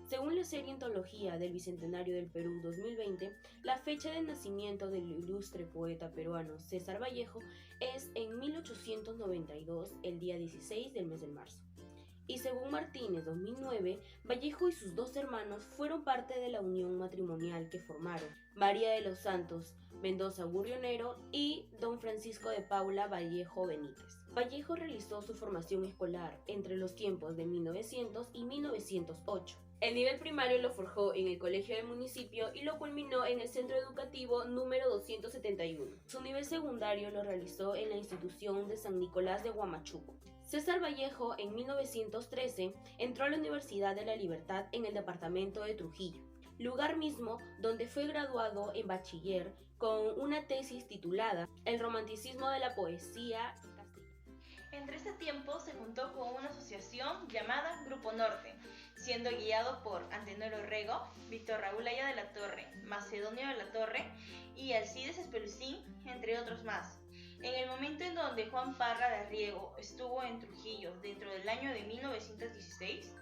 Según la serie Antología del Bicentenario del Perú 2020, la fecha de nacimiento del ilustre poeta peruano César Vallejo es en 1892, el día 16 del mes de marzo. Y según Martínez 2009, Vallejo y sus dos hermanos fueron parte de la unión matrimonial que formaron María de los Santos Mendoza Burrionero y don Francisco de Paula Vallejo Benítez. Vallejo realizó su formación escolar entre los tiempos de 1900 y 1908. El nivel primario lo forjó en el colegio del municipio y lo culminó en el centro educativo número 271. Su nivel secundario lo realizó en la institución de San Nicolás de Huamachuco. César Vallejo en 1913 entró a la Universidad de la Libertad en el departamento de Trujillo, lugar mismo donde fue graduado en bachiller con una tesis titulada El romanticismo de la poesía castellana. Entre ese tiempo se juntó con una asociación llamada Grupo Norte, siendo guiado por Antenor Orrego, Víctor Raúl Aya de la Torre, Macedonio de la Torre y Alcides Espelucín, entre otros más. En el momento en donde Juan Parra de Riego estuvo en Trujillo dentro del año de 1916,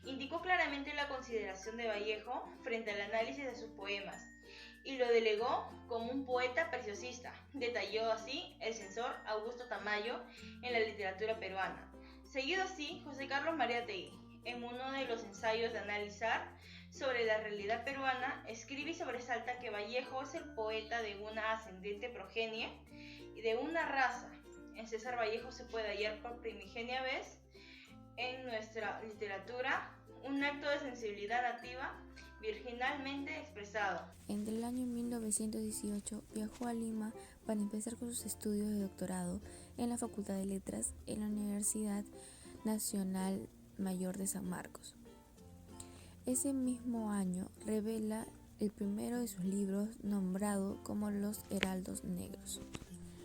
indicó claramente la consideración de Vallejo frente al análisis de sus poemas y lo delegó como un poeta preciosista. Detalló así el censor Augusto Tamayo en la literatura peruana. Seguido así, José Carlos Mariátegui, en uno de los ensayos de analizar sobre la realidad peruana, escribe y sobresalta que Vallejo es el poeta de una ascendente progenie y de una raza. En César Vallejo se puede hallar por primigenia vez en nuestra literatura un acto de sensibilidad nativa virginalmente expresado. Entre el año 1918 viajó a Lima para empezar con sus estudios de doctorado en la Facultad de Letras en la Universidad Nacional Mayor de San Marcos. Ese mismo año revela el primero de sus libros nombrado como Los Heraldos Negros.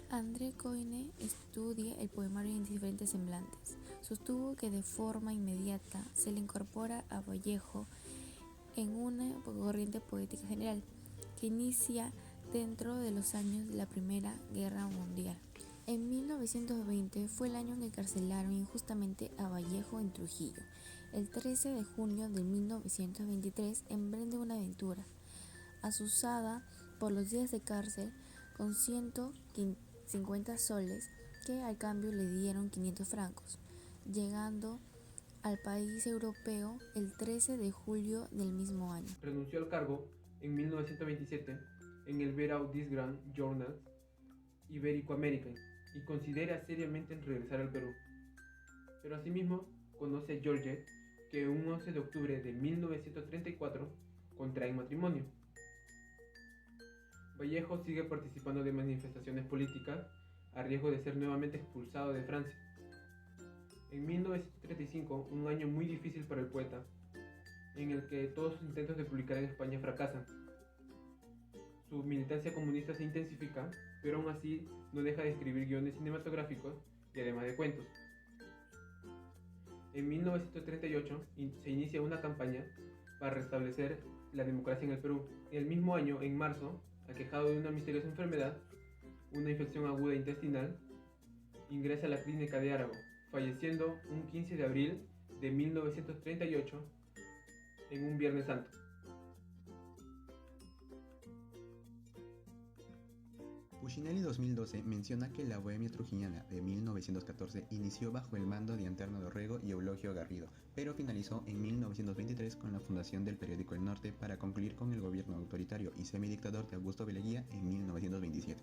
André Coyne estudia el poemario en diferentes semblantes. Sostuvo que de forma inmediata se le incorpora a Vallejo en una corriente poética general que inicia dentro de los años de la Primera Guerra Mundial. En 1920 fue el año en que encarcelaron injustamente a Vallejo en Trujillo. El 13 de junio de 1923 emprende una aventura, azuzada por los días de cárcel con 150 soles que al cambio le dieron 500 francos, llegando al país europeo el 13 de julio del mismo año. Renunció al cargo en 1927 en el Bureau des Grands Journaux Ibérico-Américain y considera seriamente en regresar al Perú. Pero asimismo conoce a Georgette, que un 11 de octubre de 1934 contraen matrimonio. Vallejo sigue participando de manifestaciones políticas a riesgo de ser nuevamente expulsado de Francia. En 1935, un año muy difícil para el poeta, en el que todos sus intentos de publicar en España fracasan. Su militancia comunista se intensifica, pero aún así no deja de escribir guiones cinematográficos y además de cuentos. En 1938 se inicia una campaña para restablecer la democracia en el Perú. El mismo año, en marzo, aquejado de una misteriosa enfermedad, una infección aguda intestinal, ingresa a la clínica de Árago, falleciendo un 15 de abril de 1938 en un Viernes Santo. Puccinelli 2012 menciona que la Bohemia Trujillana de 1914 inició bajo el mando de Antenor Orrego y Eulogio Garrido, pero finalizó en 1923 con la fundación del periódico El Norte para concluir con el gobierno autoritario y semidictador de Augusto Beleguía en 1927.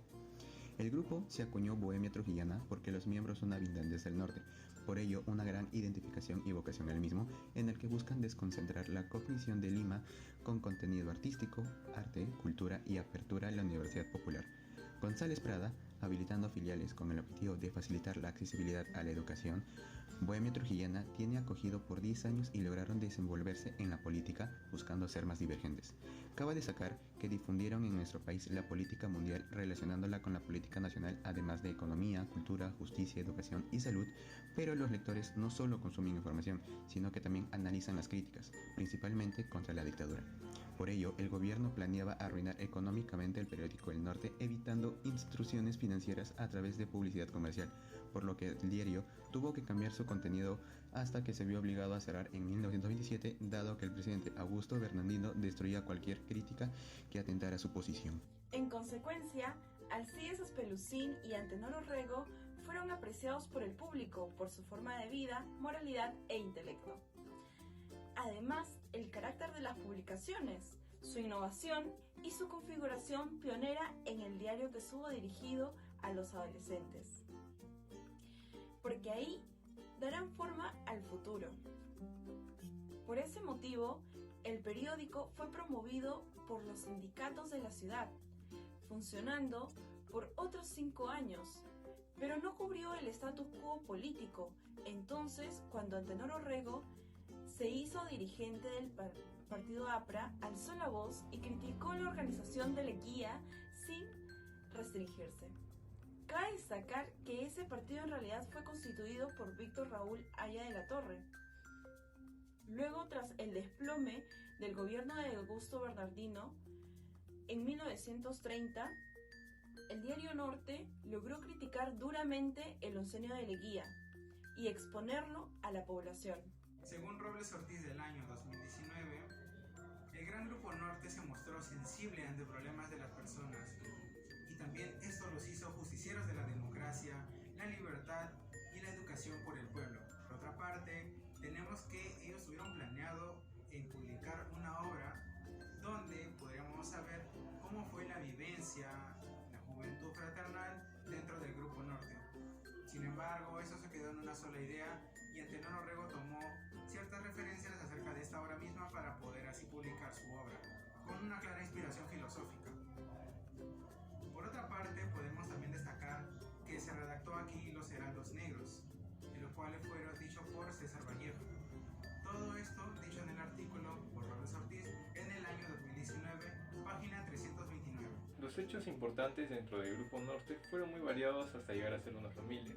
El grupo se acuñó Bohemia Trujillana porque los miembros son habitantes del norte, por ello una gran identificación y vocación al mismo, en el que buscan desconcentrar la cognición de Lima con contenido artístico, arte, cultura y apertura a la Universidad Popular. González Prada, habilitando filiales con el objetivo de facilitar la accesibilidad a la educación, Bohemia Trujillana tiene acogido por 10 años y lograron desenvolverse en la política buscando ser más divergentes. Cabe destacar que difundieron en nuestro país la política mundial relacionándola con la política nacional, además de economía, cultura, justicia, educación y salud, pero los lectores no solo consumen información, sino que también analizan las críticas, principalmente contra la dictadura. Por ello, el gobierno planeaba arruinar económicamente el periódico El Norte, evitando instrucciones financieras a través de publicidad comercial, por lo que el diario tuvo que cambiar su contenido hasta que se vio obligado a cerrar en 1927, dado que el presidente Augusto Bernardino destruía cualquier crítica que atentara a su posición. En consecuencia, Alcides Aspelucín y Antenor Orrego fueron apreciados por el público por su forma de vida, moralidad e intelecto. Además, el carácter de las publicaciones, su innovación y su configuración pionera en el diario que estuvo dirigido a los adolescentes. Porque ahí darán forma al futuro. Por ese motivo, el periódico fue promovido por los sindicatos de la ciudad, funcionando por otros 5 años, pero no cubrió el status quo político. Entonces, cuando Antenor Orrego se hizo dirigente del partido APRA, alzó la voz y criticó la organización de Leguía sin restringirse. Cabe destacar que ese partido en realidad fue constituido por Víctor Raúl Haya de la Torre. Luego, tras el desplome del gobierno de Augusto Bernardino, en 1930, el diario Norte logró criticar duramente el oncenio de Leguía y exponerlo a la población. Según Robles Ortiz del año 2019, el Gran Grupo Norte se mostró sensible ante problemas de las personas y también esto los hizo justicieros de la democracia, la libertad y la educación por el pueblo. Por otra parte, tenemos que ellos tuvieron planeado en publicar una obra donde podríamos saber cómo fue la vivencia, la juventud fraternal dentro del Grupo Norte. Sin embargo, eso se quedó en una sola idea y Antenor Orrego tomó ciertas referencias acerca de esta obra misma para poder así publicar su obra, con una clara inspiración filosófica. Por otra parte, podemos también destacar que se redactó aquí Los Heraldos Negros, en los cuales fueron dichos por César Vallejo. Todo esto dicho en el artículo por Robles Ortiz en el año 2019, página 329. Los hechos importantes dentro del Grupo Norte fueron muy variados hasta llegar a ser una familia.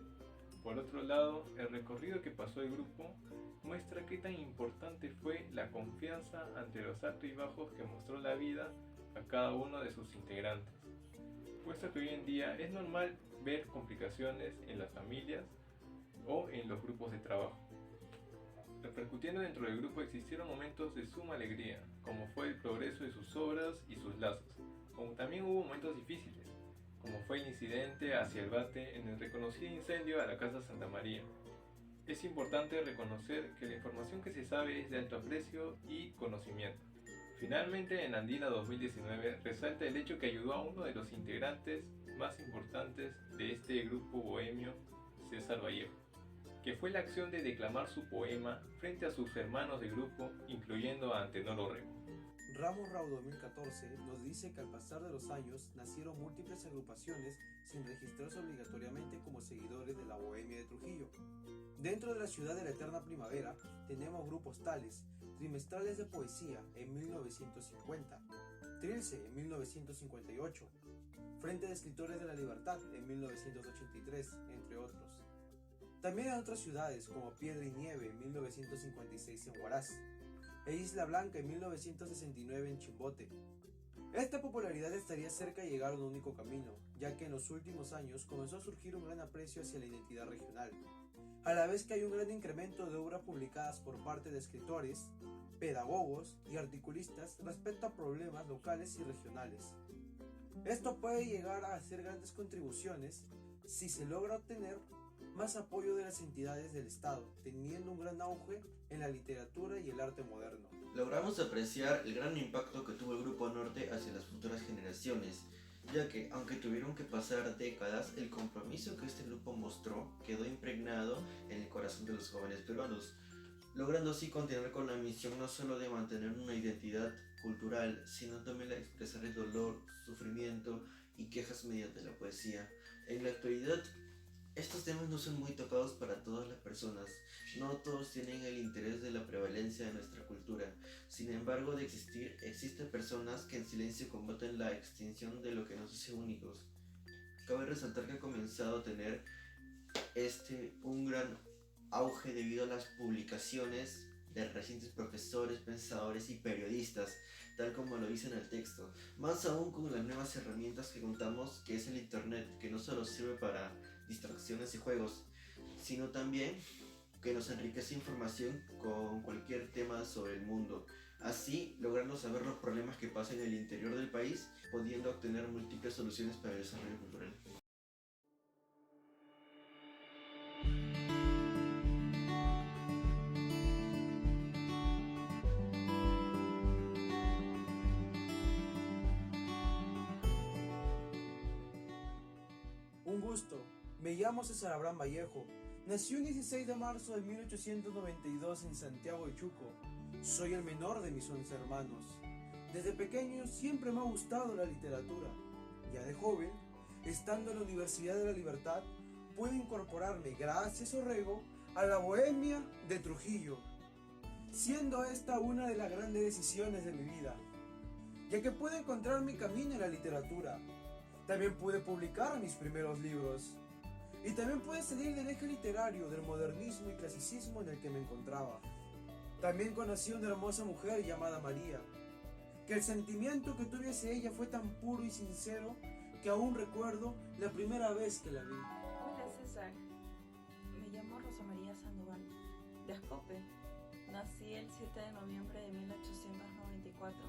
Por otro lado, el recorrido que pasó el grupo muestra qué tan importante fue la confianza ante los altos y bajos que mostró la vida a cada uno de sus integrantes, puesto que hoy en día es normal ver complicaciones en las familias o en los grupos de trabajo. Repercutiendo dentro del grupo existieron momentos de suma alegría, como fue el progreso de sus obras y sus lazos, como también hubo momentos difíciles, como fue el incidente hacia el Bate en el reconocido incendio a la Casa Santa María. Es importante reconocer que la información que se sabe es de alto aprecio y conocimiento. Finalmente, en Andina 2019 resalta el hecho que ayudó a uno de los integrantes más importantes de este grupo bohemio, César Vallejo, que fue la acción de declamar su poema frente a sus hermanos de grupo, incluyendo a Antenor Orrego. Ramos Rau 2014 nos dice que al pasar de los años nacieron múltiples agrupaciones sin registrarse obligatoriamente como seguidores de la Bohemia de Trujillo. Dentro de la ciudad de la eterna primavera tenemos grupos tales: Trimestrales de Poesía en 1950, Trilce en 1958, Frente de Escritores de la Libertad en 1983, entre otros. También en otras ciudades como Piedra y Nieve en 1956 en Huaraz, e Isla Blanca en 1969 en Chimbote. Esta popularidad estaría cerca de llegar a un único camino, ya que en los últimos años comenzó a surgir un gran aprecio hacia la identidad regional, a la vez que hay un gran incremento de obras publicadas por parte de escritores, pedagogos y articulistas respecto a problemas locales y regionales. Esto puede llegar a hacer grandes contribuciones si se logra obtener más apoyo de las entidades del Estado, teniendo un gran auge en la literatura y el arte moderno. Logramos apreciar el gran impacto que tuvo el Grupo Norte hacia las futuras generaciones, ya que, aunque tuvieron que pasar décadas, el compromiso que este grupo mostró quedó impregnado en el corazón de los jóvenes peruanos, logrando así continuar con la misión no solo de mantener una identidad cultural, sino también la de expresar el dolor, sufrimiento y quejas mediante la poesía. En la actualidad, Estos temas no son muy tocados para todas las personas, no todos tienen el interés de la prevalencia de nuestra cultura. Sin embargo, de existir, existen personas que en silencio combaten la extinción de lo que nos hace únicos. Cabe resaltar que ha comenzado a tener un gran auge debido a las publicaciones de recientes profesores, pensadores y periodistas, tal como lo dice en el texto. Más aún con las nuevas herramientas que contamos, que es el internet, que no solo sirve para distracciones y juegos, sino también que nos enriquece información con cualquier tema sobre el mundo, así logrando saber los problemas que pasan en el interior del país, pudiendo obtener múltiples soluciones para el desarrollo cultural. Un gusto, me llamo César Abraham Vallejo. Nací el 16 de marzo de 1892 en Santiago de Chuco. Soy el menor de mis 11 hermanos. Desde pequeño siempre me ha gustado la literatura. Ya de joven, estando en la Universidad de la Libertad, pude incorporarme, gracias a Orrego, a la Bohemia de Trujillo, siendo esta una de las grandes decisiones de mi vida, ya que pude encontrar mi camino en la literatura. También pude publicar mis primeros libros. Y también pude salir del eje literario, del modernismo y clasicismo en el que me encontraba. También conocí a una hermosa mujer llamada María, que el sentimiento que tuve hacia ella fue tan puro y sincero que aún recuerdo la primera vez que la vi. Hola César, me llamo Rosa María Sandoval, de Ascope. Nací el 7 de noviembre de 1894.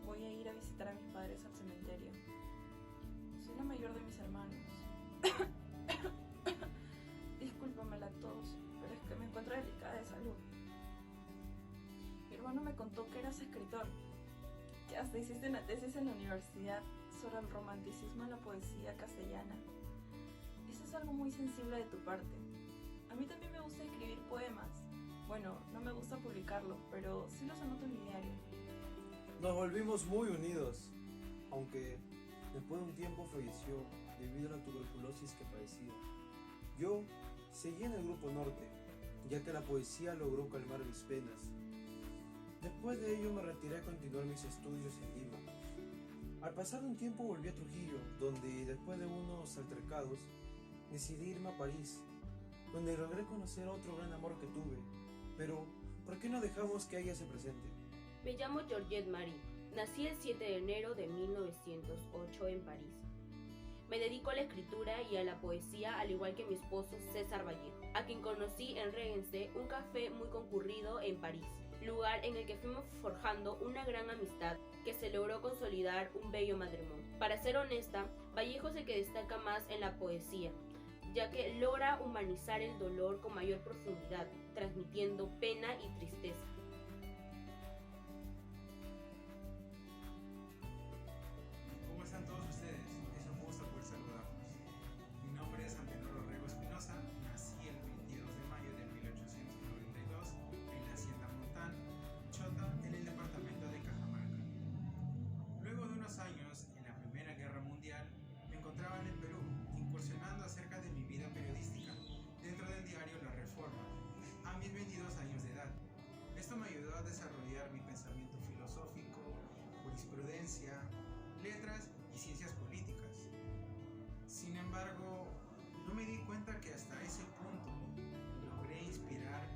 Voy a ir a visitar a mis padres al cementerio. Soy la mayor de mis hermanos. Discúlpame la tos, pero es que me encuentro delicada de salud. Mi hermano me contó que eras escritor, que hasta hiciste una tesis en la universidad sobre el romanticismo en la poesía castellana. Eso es algo muy sensible de tu parte. A mí también me gusta escribir poemas. Bueno, no me gusta publicarlos, pero sí los anoto en mi diario. Nos volvimos muy unidos, aunque después de un tiempo falleció debido a la tuberculosis que padecía. Yo seguí en el Grupo Norte, ya que la poesía logró calmar mis penas. Después de ello me retiré a continuar mis estudios en Lima. Al pasar un tiempo volví a Trujillo, donde después de unos altercados decidí irme a París, donde logré conocer otro gran amor que tuve. Pero, ¿por qué no dejamos que ella se presente? Me llamo Georgette Marie. Nací el 7 de enero de 1908 en París. Me dedico a la escritura y a la poesía, al igual que mi esposo César Vallejo, a quien conocí en Regensé, un café muy concurrido en París, lugar en el que fuimos forjando una gran amistad que se logró consolidar un bello matrimonio. Para ser honesta, Vallejo es el que destaca más en la poesía, ya que logra humanizar el dolor con mayor profundidad, transmitiendo pena y tristeza. ¿Cómo están todos ustedes? Es un gusto poder saludarlos. Mi nombre es Antenor Orrego Espinosa, nací el 22 de mayo de 1892 en la hacienda Montán, Chota, en el departamento de Cajamarca. Luego de unos años en la Primera Guerra Mundial, me encontraba en el Perú, incursionando acerca de mi vida periodística dentro del diario La Reforma, a mis 22 años de edad. Esto me ayudó a desarrollar mi pensamiento filosófico, jurisprudencia, letras y ciencias políticas. Sin embargo, no me di cuenta que hasta ese punto logré inspirar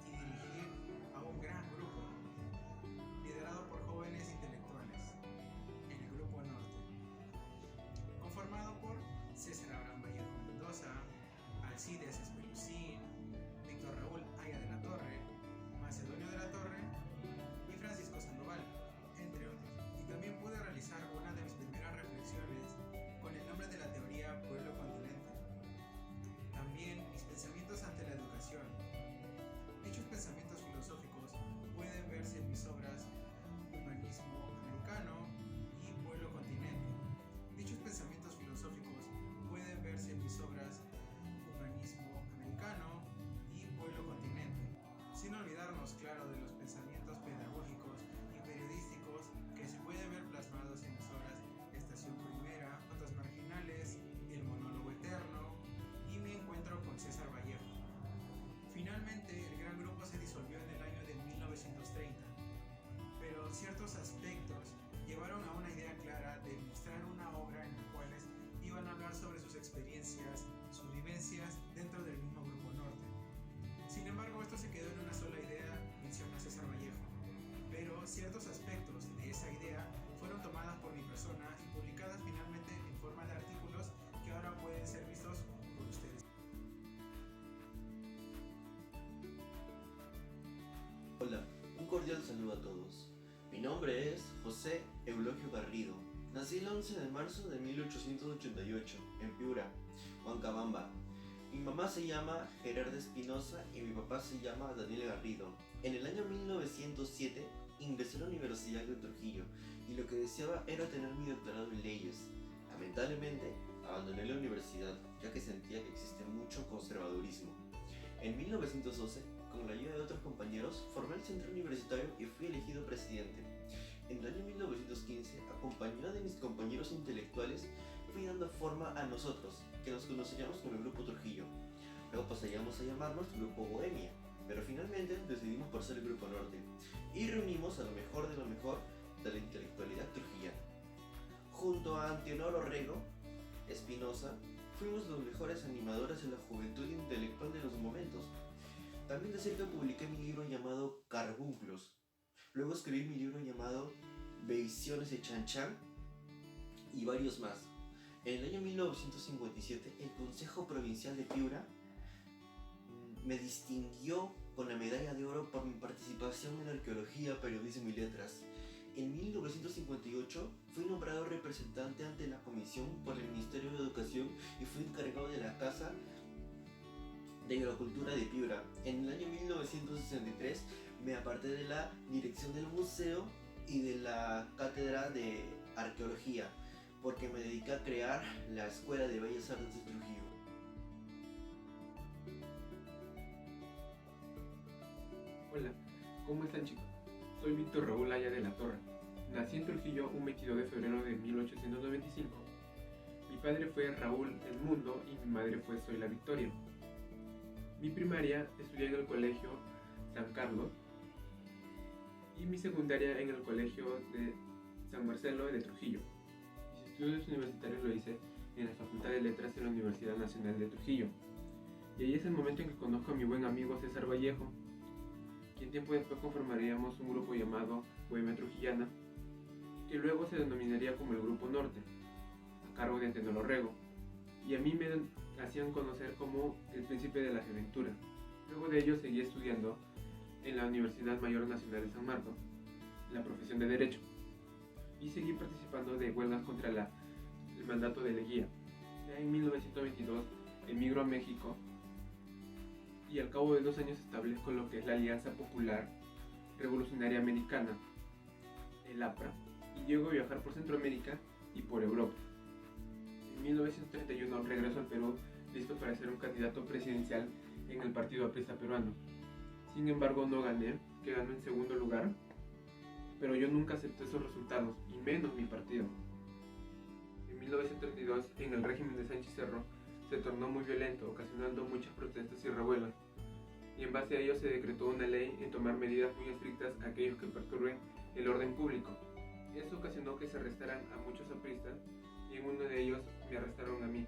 y dirigir a un gran grupo, liderado por jóvenes intelectuales, el Grupo Norte, conformado por César Abraham Vallejo Mendoza, Alcides Espelucín, Víctor Raúl Aya de la Torre, Macedonio de la Torre y Francisco Sandoval, entre otros. Y también pude realizar una de mis primeras reflexiones con el nombre de la teoría pueblo-continente. También mis pensamientos ante la educación cordial saludo a todos. Mi nombre es José Eulogio Garrido. Nací el 11 de marzo de 1888 en Piura, Huancabamba. Mi mamá se llama Gerarda Espinosa y mi papá se llama Daniel Garrido. En el año 1907 ingresé a la Universidad de Trujillo y lo que deseaba era tener mi doctorado en leyes. Lamentablemente, abandoné la universidad ya que sentía que existe mucho conservadurismo. En 1912, con la ayuda de otros compañeros, formé el centro universitario y fui elegido presidente. En el año 1915, acompañado de mis compañeros intelectuales, fui dando forma a nosotros, que nos conoceríamos como el Grupo Trujillo. Luego pasaríamos a llamarnos Grupo Bohemia, pero finalmente decidimos por ser el Grupo Norte y reunimos a lo mejor de la intelectualidad trujillana. Junto a Antenor Orrego Espinosa, fuimos los mejores animadores de la juventud intelectual de los momentos. También de cerca publiqué mi libro llamado Carbunclos. Luego escribí mi libro llamado Visiones de Chan Chan y varios más. En el año 1957, el Consejo Provincial de Piura me distinguió con la medalla de oro por mi participación en arqueología, periodismo y letras. En 1958 fui nombrado representante ante la Comisión por el Ministerio de Educación y fui encargado de la Casa de Agrocultura de Piura. En el año 1963 me aparté de la dirección del museo y de la cátedra de arqueología porque me dediqué a crear la Escuela de Bellas Artes de Trujillo. Hola, ¿cómo están, chicos? Soy Víctor Raúl Aya de la Torre. Nací en Trujillo un 22 de febrero de 1895. Mi padre fue Raúl El Mundo y mi madre fue Soy la Victoria. Mi primaria estudié en el colegio San Carlos y mi secundaria en el colegio de San Marcelo de Trujillo. Mis estudios universitarios lo hice en la Facultad de Letras de la Universidad Nacional de Trujillo. Y ahí es el momento en que conozco a mi buen amigo César Vallejo, quien tiempo después conformaríamos un grupo llamado Bohemia Trujillana, que luego se denominaría como el Grupo Norte, a cargo de Antenor Orrego, y a mí me hacían conocer como el príncipe de la juventud. Luego de ello seguí estudiando en la Universidad Mayor Nacional de San Marcos, la profesión de Derecho, y seguí participando de huelgas contra el mandato de Leguía. Ya en 1922 emigro a México y al cabo de 2 años establezco lo que es la Alianza Popular Revolucionaria Americana, el APRA, y llego a viajar por Centroamérica y por Europa. En 1931 regreso al Perú, listo para ser un candidato presidencial en el Partido Aprista Peruano. Sin embargo, no gané, quedando en segundo lugar, pero yo nunca acepté esos resultados, y menos mi partido. En 1932, en el régimen de Sánchez Cerro, se tornó muy violento, ocasionando muchas protestas y revuelas, y en base a ello se decretó una ley en tomar medidas muy estrictas a aquellos que perturben el orden público. Eso ocasionó que se arrestaran a muchos apristas, y en uno de ellos me arrestaron a mí.